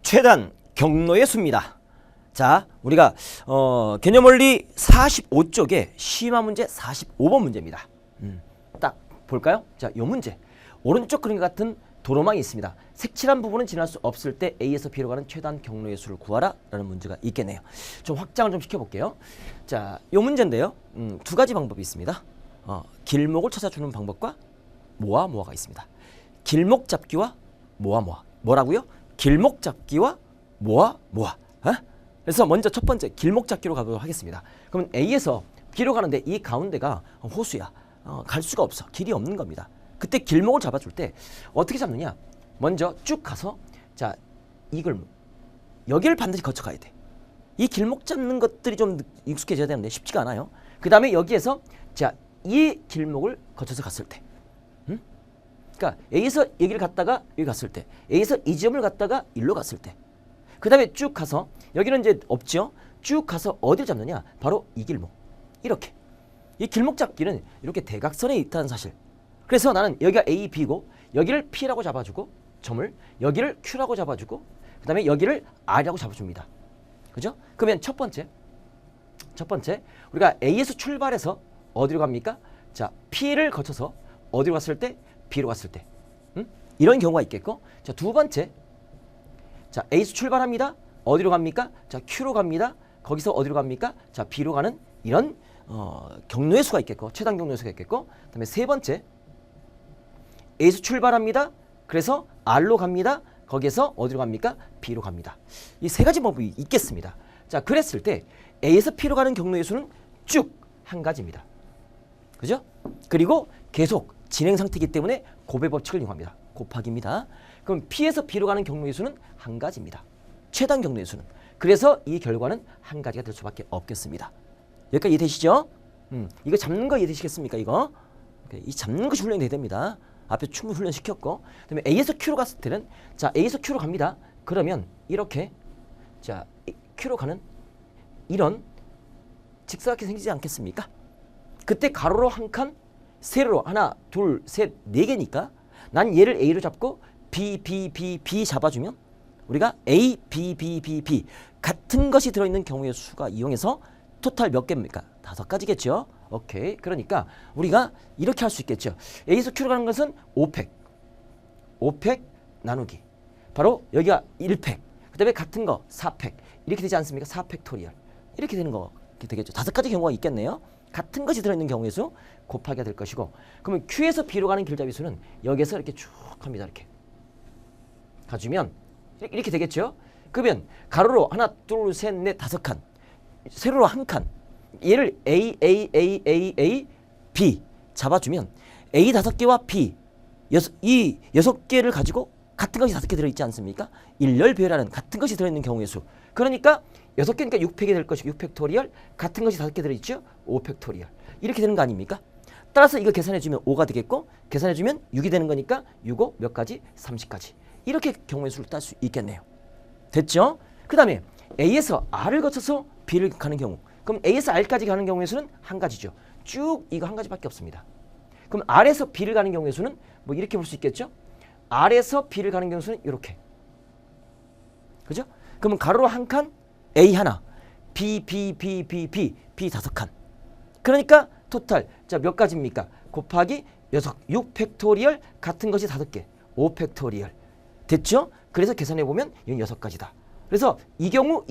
최단 경로의 수입니다. 자, 우리가 개념원리 45쪽에 심화 문제 45번 문제입니다. 딱 볼까요? 자, 요 문제. 오른쪽 그림 같은 도로망이 있습니다. 색칠한 부분은 지날 수 없을 때 A에서 B로 가는 최단 경로의 수를 구하라 라는 문제가 있겠네요. 좀 확장을 좀 시켜볼게요. 자, 요 문제인데요. 두 가지 방법이 있습니다. 길목을 찾아주는 방법과 모아가 있습니다. 길목 잡기와 모아. 뭐라고요? 길목 잡기와 모아. 그래서 먼저 첫 번째 길목 잡기로 가도록 하겠습니다. 그러면 A에서 B로 가는데 이 가운데가 호수야. 갈 수가 없어. 길이 없는 겁니다. 그때 길목을 잡아줄 때 어떻게 잡느냐? 먼저 쭉 가서 자, 이걸 여기를 반드시 거쳐가야 돼. 이 길목 잡는 것들이 좀 익숙해져야 되는데 쉽지가 않아요. 그 다음에 여기에서 자, 이 길목을 거쳐서 갔을 때, 그러니까 A에서 여기를 갔다가 여기 갔을 때, A에서 이 지점을 갔다가 일로 갔을 때, 그 다음에 쭉 가서 여기는 이제 없죠. 쭉 가서 어디를 잡느냐? 바로 이 길목. 이렇게 이 길목 잡기는 이렇게 대각선에 있다는 사실. 그래서 나는 여기가 A, B고 여기를 P라고 잡아주고 점을 여기를 Q라고 잡아주고 그 다음에 여기를 R이라고 잡아줍니다. 그죠? 그러면 첫 번째 우리가 A에서 출발해서 어디로 갑니까? 자, P를 거쳐서 어디로 갔을 때? B로 갔을 때. 이런 경우가 있겠고, 자, 두 번째, 자, A에서 출발합니다. 어디로 갑니까? 자, Q로 갑니다. 거기서 어디로 갑니까? 자, B로 가는 이런 경로의 수가 있겠고, 최단 경로의 수가 있겠고, 그 다음에 세 번째, A에서 출발합니다. 그래서 R로 갑니다. 거기에서 어디로 갑니까? B로 갑니다. 이 세 가지 방법이 있겠습니다. 자, 그랬을 때 A에서 P로 가는 경로의 수는 쭉 한 가지입니다. 그죠? 그리고 계속 진행 상태이기 때문에 곱의 법칙을 이용합니다. 곱하기입니다. 그럼 P에서 B로 가는 경로의 수는 한 가지입니다. 최단 경로의 수는. 그래서 이 결과는 한 가지가 될 수밖에 없겠습니다. 여기까지 이해되시죠? 이거 잡는 거 이해되시겠습니까? 이거? 이 잡는 것이 훈련이 돼야 됩니다. 앞에 충분히 훈련시켰고, 그다음에 A에서 Q로 갔을 때는 자, A에서 Q로 갑니다. 그러면 이렇게 자, Q로 가는 이런 직사각형이 생기지 않겠습니까? 그때 가로로 한 칸, 세로로 하나, 둘, 셋, 네 개니까 난 얘를 A로 잡고 B 잡아주면 우리가 A, B 같은 것이 들어있는 경우의 수가 이용해서 토탈 몇 개입니까? 5가지겠죠? 오케이. 그러니까 우리가 이렇게 할 수 있겠죠. A에서 Q로 가는 것은 5팩 나누기. 바로 여기가 1팩. 그 다음에 같은 거 4팩. 이렇게 되지 않습니까? 4팩토리얼. 이렇게 되는 거 되겠죠. 5가지 경우가 있겠네요. 같은 것이 들어있는 경우의 수 곱하기가 될 것이고, 그러면 Q에서 B로 가는 길잡이 수는 여기에서 이렇게 쭉 합니다. 이렇게 가주면 이렇게 되겠죠. 그러면 가로로 하나, 둘, 셋, 넷, 5칸, 세로로 한 칸, 얘를 A, B 잡아주면 A 5개와 B 이 6개를 가지고 같은 것이 5개 들어있지 않습니까? 일렬배열하는 같은 것이 들어있는 경우의 수. 그러니까 6개니까 6팩이 될 것이고 6팩토리얼, 같은 것이 5개 들어있죠? 5팩토리얼. 이렇게 되는 거 아닙니까? 따라서 이거 계산해주면 5가 되겠고, 계산해주면 6이 되는 거니까 6, 5 몇 가지? 30가지. 이렇게 경우의 수를 딸 수 있겠네요. 됐죠? 그 다음에 A에서 R을 거쳐서 B를 가는 경우, 그럼 A에서 R까지 가는 경우의 수는 한 가지죠. 쭉 이거 한 가지밖에 없습니다. 그럼 R에서 B를 가는 경우의 수는 뭐 이렇게 볼 수 있겠죠? R에서 B를 가는 경우의 수는 이렇게. 그죠? 그러면 가로로 한 칸, A 하나, B 5칸. 그러니까 토탈 자, 몇 가지입니까? 곱하기 6팩토리얼 같은 것이 5개, 5팩토리얼. 됐죠? 그래서 계산해 보면 이건 6가지다. 그래서 이 경우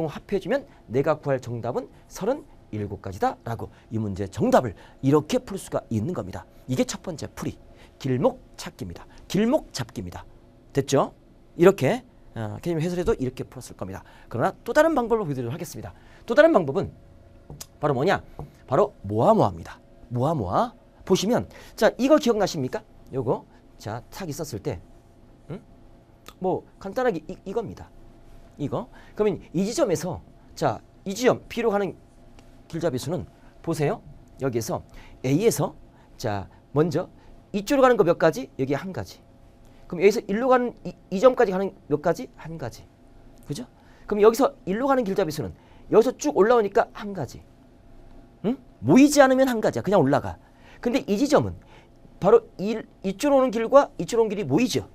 합해주면 내가 구할 정답은 37가지다 라고 이 문제의 정답을 이렇게 풀 수가 있는 겁니다. 이게 첫 번째 풀이 길목 찾기입니다. 길목 잡기입니다. 됐죠? 이렇게 개념 해설에도 이렇게 풀었을 겁니다. 그러나 또 다른 방법을 보여드리도록 하겠습니다. 또 다른 방법은 바로 뭐냐? 바로 모아입니다. 모아 보시면 자, 이거 기억나십니까? 요거 자, 탁 있었을 때 뭐 간단하게 이겁니다. 이거. 그러면 이 지점에서 자, 이 지점 B로 가는 길잡이 수는 보세요. 여기에서 A에서 자, 먼저 이쪽으로 가는 거 몇 가지? 여기 한 가지. 그럼 여기서 일로 가는 이 점까지 가는 몇 가지? 한 가지. 그죠? 그럼 여기서 일로 가는 길잡이 수는 여기서 쭉 올라오니까 한 가지. 모이지 않으면 한 가지야. 그냥 올라가. 근데 이 지점은 바로 이쪽으로 오는 길과 이쪽으로 오는 길이 모이죠.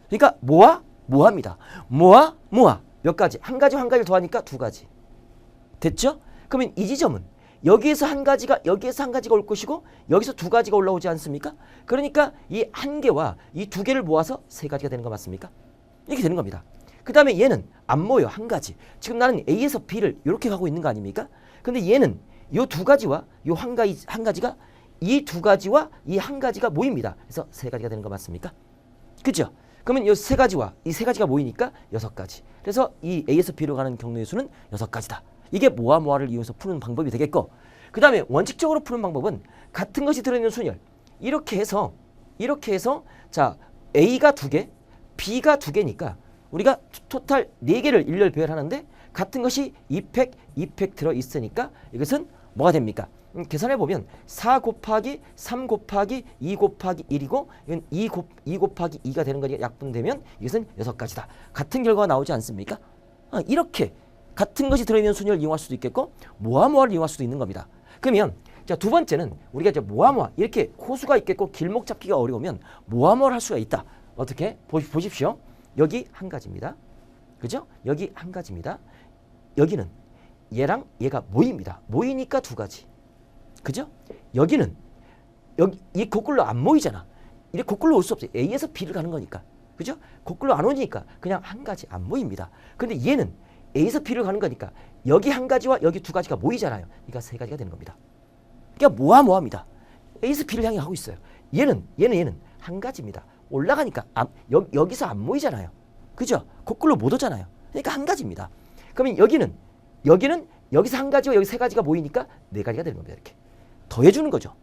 그러니까 모아 모아입니다. 모아, 모아. 몇 가지? 한 가지를 더하니까 두 가지. 됐죠? 그러면 이 지점은 여기에서 한 가지가 올 것이고 여기서 두 가지가 올라오지 않습니까? 그러니까 이 한 개와 이 두 개를 모아서 세 가지가 되는 거 맞습니까? 이렇게 되는 겁니다. 그 다음에 얘는 안 모여. 한 가지. 지금 나는 A에서 B를 이렇게 가고 있는 거 아닙니까? 근데 얘는 요 두 가지와 요 한 가지가 이 두 가지와 이 한 가지가 모입니다. 그래서 세 가지가 되는 거 맞습니까? 그죠? 그러면 이 세 가지와 이 세 가지가 모이니까 여섯 가지. 그래서 이 A에서 B로 가는 경로의 수는 여섯 가지다. 이게 모아 모아를 이용해서 푸는 방법이 되겠고, 그 다음에 원칙적으로 푸는 방법은 같은 것이 들어있는 순열 이렇게 해서 자 A가 두 개, B가 두 개니까 우리가 토탈 4개를 일렬 배열하는데 같은 것이 2팩 들어있으니까 이것은 뭐가 됩니까? 계산해보면 4 곱하기 3 곱하기 2 곱하기 1이고 이건 2 곱하기 2가 되는 거니까 약분되면 이것은 6가지다. 같은 결과가 나오지 않습니까? 이렇게 같은 것이 들어있는 순열을 이용할 수도 있겠고 모아모아를 이용할 수도 있는 겁니다. 그러면 자, 두 번째는 우리가 이제 모아모아 이렇게 호수가 있겠고 길목 잡기가 어려우면 모아모아를 할 수가 있다. 어떻게? 보십시오. 여기 한 가지입니다. 그죠? 여기 한 가지입니다. 여기는 얘랑 얘가 모입니다. 모이니까 두 가지. 그죠? 여기는 이 거꾸로 안 모이잖아. 이렇게 거꾸로 올 수 없어요. A에서 B를 가는 거니까. 그죠? 거꾸로 안 오니까 그냥 한 가지 안 모입니다. 근데 얘는 A에서 B를 가는 거니까 여기 한 가지와 여기 두 가지가 모이잖아요. 그러니까 세 가지가 되는 겁니다. 그러니까 모아모아입니다. A에서 B를 향해 가고 있어요. 얘는 한 가지입니다. 올라가니까 여기서 안 모이잖아요. 그죠? 거꾸로 못 오잖아요. 그러니까 한 가지입니다. 그러면 여기는 여기서 한 가지와 여기 세 가지가 모이니까 네 가지가 되는 겁니다. 이렇게 더해주는 거죠.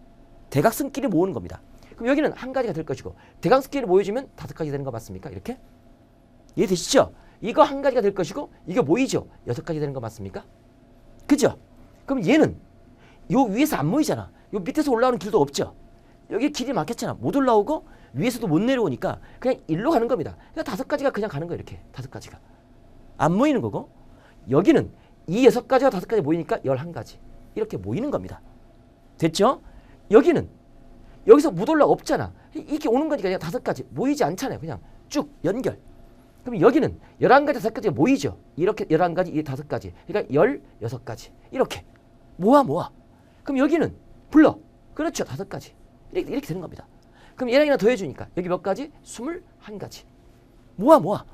대각선끼리 모으는 겁니다. 그럼 여기는 한 가지가 될 것이고 대각선끼리 모여주면 다섯 가지 되는 거 맞습니까? 이렇게 이해되시죠? 이거 한 가지가 될 것이고 이거 모이죠. 여섯 가지 되는 거 맞습니까? 그죠? 그럼 얘는 요 위에서 안 모이잖아. 요 밑에서 올라오는 길도 없죠. 여기 길이 막혔잖아. 못 올라오고 위에서도 못 내려오니까 그냥 일로 가는 겁니다. 그러니까 다섯 가지가 그냥 가는 거예요. 이렇게 다섯 가지가 안 모이는 거고 여기는 이 여섯 가지와 다섯 가지 모이니까 11가지 이렇게 모이는 겁니다. 됐죠? 여기는 여기서 못 올라 없잖아. 이렇게 오는 거니까 그냥 다섯 가지 모이지 않잖아요. 그냥 쭉 연결. 그럼 여기는 11가지 다섯 가지가 모이죠. 이렇게 11가지 이 다섯 가지 그러니까 16가지 이렇게 모아. 그럼 여기는 불러. 그렇죠. 다섯 가지 이렇게 되는 겁니다. 그럼 얘랑 얘랑 더해주니까 여기 몇 가지? 21가지 모아.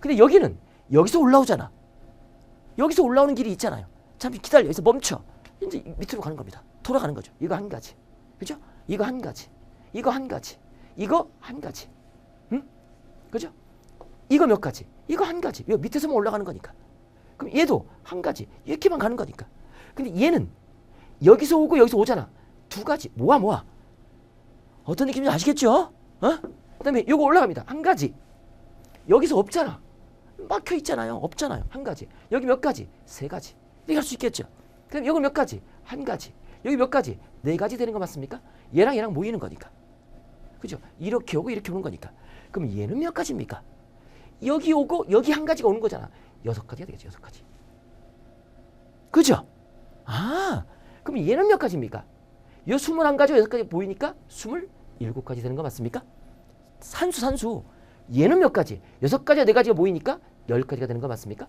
근데 여기는 여기서 올라오잖아. 여기서 올라오는 길이 있잖아요. 잠시 기다려. 여기서 멈춰. 이제 밑으로 가는 겁니다. 돌아가는 거죠. 이거 한 가지. 그죠? 이거 한 가지. 이거 한 가지. 이거 한 가지. 응? 그죠? 이거 몇 가지? 이거 한 가지. 이거 밑에서만 올라가는 거니까. 그럼 얘도 한 가지. 이렇게만 가는 거니까. 근데 얘는 여기서 오고 여기서 오잖아. 두 가지. 모아. 어떤 느낌인지 아시겠죠? 그 다음에 이거 올라갑니다. 한 가지. 여기서 없잖아. 막혀 있잖아요. 없잖아요. 한 가지. 여기 몇 가지? 세 가지. 이렇게 할 수 있겠죠. 그럼 여기 몇 가지? 한 가지. 여기 몇 가지? 네 가지 되는 거 맞습니까? 얘랑 모이는 거니까. 그죠? 이렇게 오고 이렇게 오는 거니까. 그럼 얘는 몇 가지입니까? 여기 오고 여기 한 가지가 오는 거잖아. 6가지가 되겠죠. 6가지. 그죠? 그럼 얘는 몇 가지입니까? 이 21가지와 6가지 모이니까 27가지 되는 거 맞습니까? 산수. 얘는 몇 가지? 6가지와 4가지가 모이니까 10가지가 되는 거 맞습니까?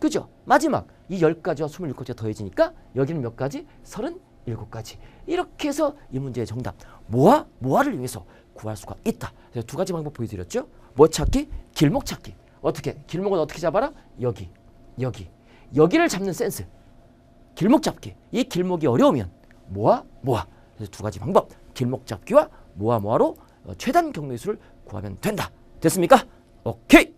그죠? 마지막 이 10가지와 26가지가 더해지니까 여기는 몇 가지? 37가지. 이렇게 해서 이 문제의 정답 모아를 이용해서 구할 수가 있다. 그래서 두 가지 방법 보여드렸죠. 뭐 찾기? 길목 찾기. 어떻게? 길목은 어떻게 잡아라? 여기를 잡는 센스. 길목 잡기. 이 길목이 어려우면 모아. 그래서 두 가지 방법. 길목 잡기와 모아로 최단 경로의 수를 구하면 된다. 됐습니까? 오케이.